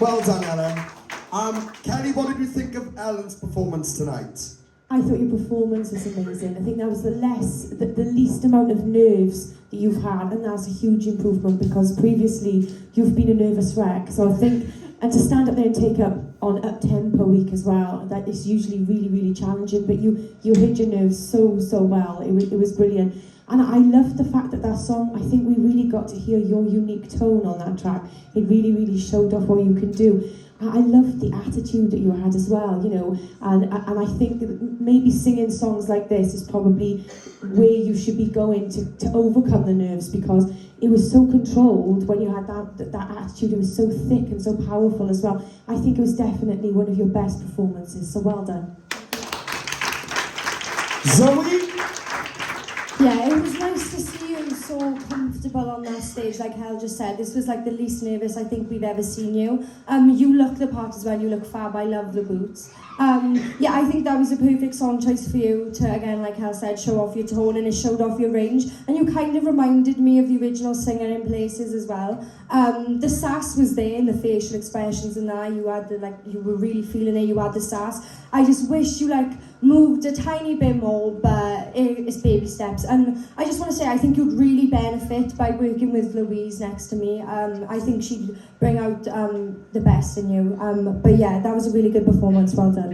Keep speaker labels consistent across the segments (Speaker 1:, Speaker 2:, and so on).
Speaker 1: Well done, Ellen. Kelly, what did you think of Ellen's performance tonight?
Speaker 2: I thought your performance was amazing. I think that was the least amount of nerves that you've had, and that's a huge improvement because previously you've been a nervous wreck. So I think, and to stand up there and take up on up-tempo week as well, that is usually really, really challenging, but you hid your nerves so well. It was brilliant. And I loved the fact that song, I think we really got to hear your unique tone on that track. It really, really showed off what you can do. I loved the attitude that you had as well, you know, and I think maybe singing songs like this is probably where you should be going to overcome the nerves, because it was so controlled when you had that attitude. It was so thick and so powerful as well. I think it was definitely one of your best performances, so well done.
Speaker 1: Zoe?
Speaker 3: Yeah, it was nice to see you so comfortable on that stage, like Hel just said. This was like the least nervous I think we've ever seen you. You look the part as well, you look fab, I love the boots. Yeah, I think that was a perfect song choice for you to, again, like Hel said, show off your tone, and it showed off your range. And you kind of reminded me of the original singer in places as well. The sass was there in the facial expressions and that. You had you were really feeling it, you had the sass. I just wish you moved a tiny bit more, but it's baby steps. And I just want to say, I think you'd really benefit by working with Louise next to me. I think she'd bring out the best in you. But yeah, that was a really good performance. Well done.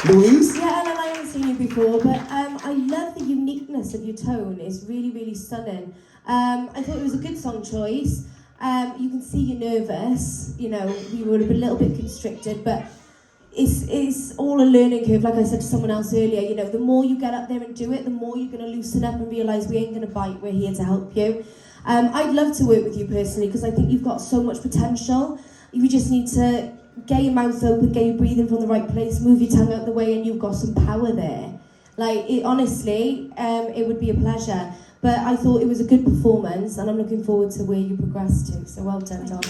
Speaker 1: Louise?
Speaker 2: Yeah, Ellen, I haven't seen you before, but I love the uniqueness of your tone. It's really, really stunning. I thought it was a good song choice. You can see you're nervous. You know, you were a little bit constricted, but it's all a learning curve. Like I said to someone else earlier, you know, the more you get up there and do it, the more you're going to loosen up and realise we ain't going to bite. We're here to help you. I'd love to work with you personally because I think you've got so much potential. You just need to get your mouth open, get your breathing from the right place, move your tongue out the way, and you've got some power there. Like, honestly, it would be a pleasure. But I thought it was a good performance, and I'm looking forward to where you progress to. So well done, Dom.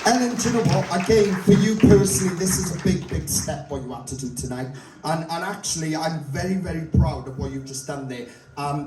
Speaker 1: Ellen, do you know what? Again, for you personally, this is a big, big step what you had to do tonight. And actually, I'm very, very proud of what you've just done there.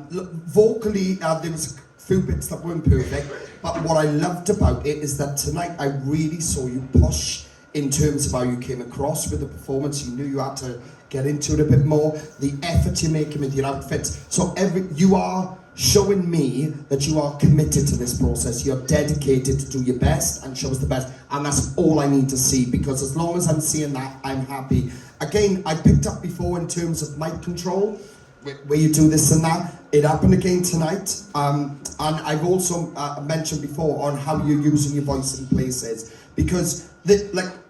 Speaker 1: Look, vocally, there was a few bits that weren't perfect, but what I loved about it is that tonight I really saw you push in terms of how you came across with the performance. You knew you had to get into it a bit more. The effort you're making with your outfits. So you are showing me that you are committed to this process. You're dedicated to do your best and show us the best. And that's all I need to see, because as long as I'm seeing that, I'm happy. Again, I picked up before in terms of mic control, where you do this and that. It happened again tonight. And I've also mentioned before on how you're using your voice in places. Because,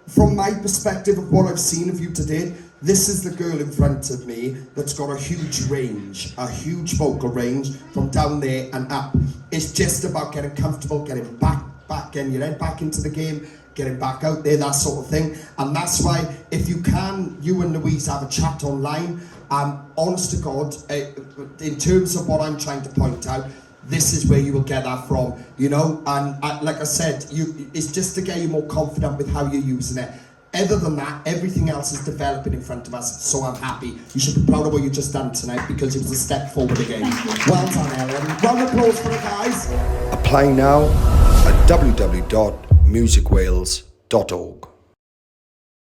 Speaker 1: from my perspective of what I've seen of you today, this is the girl in front of me that's got a huge range, a huge vocal range from down there and up. It's just about getting comfortable, getting back, getting your head back into the game, getting back out there, that sort of thing. And that's why, if you can, you and Louise have a chat online. Honest to God, in terms of what I'm trying to point out, this is where you will get that from, you know. And like I said, it's just to get you more confident with how you're using it. Other than that, everything else is developing in front of us, so I'm happy. You should be proud of what you've just done tonight, because it was a step forward again. Well done, Ellen. Round of applause for the guys.
Speaker 4: Apply now at www.musicwales.org.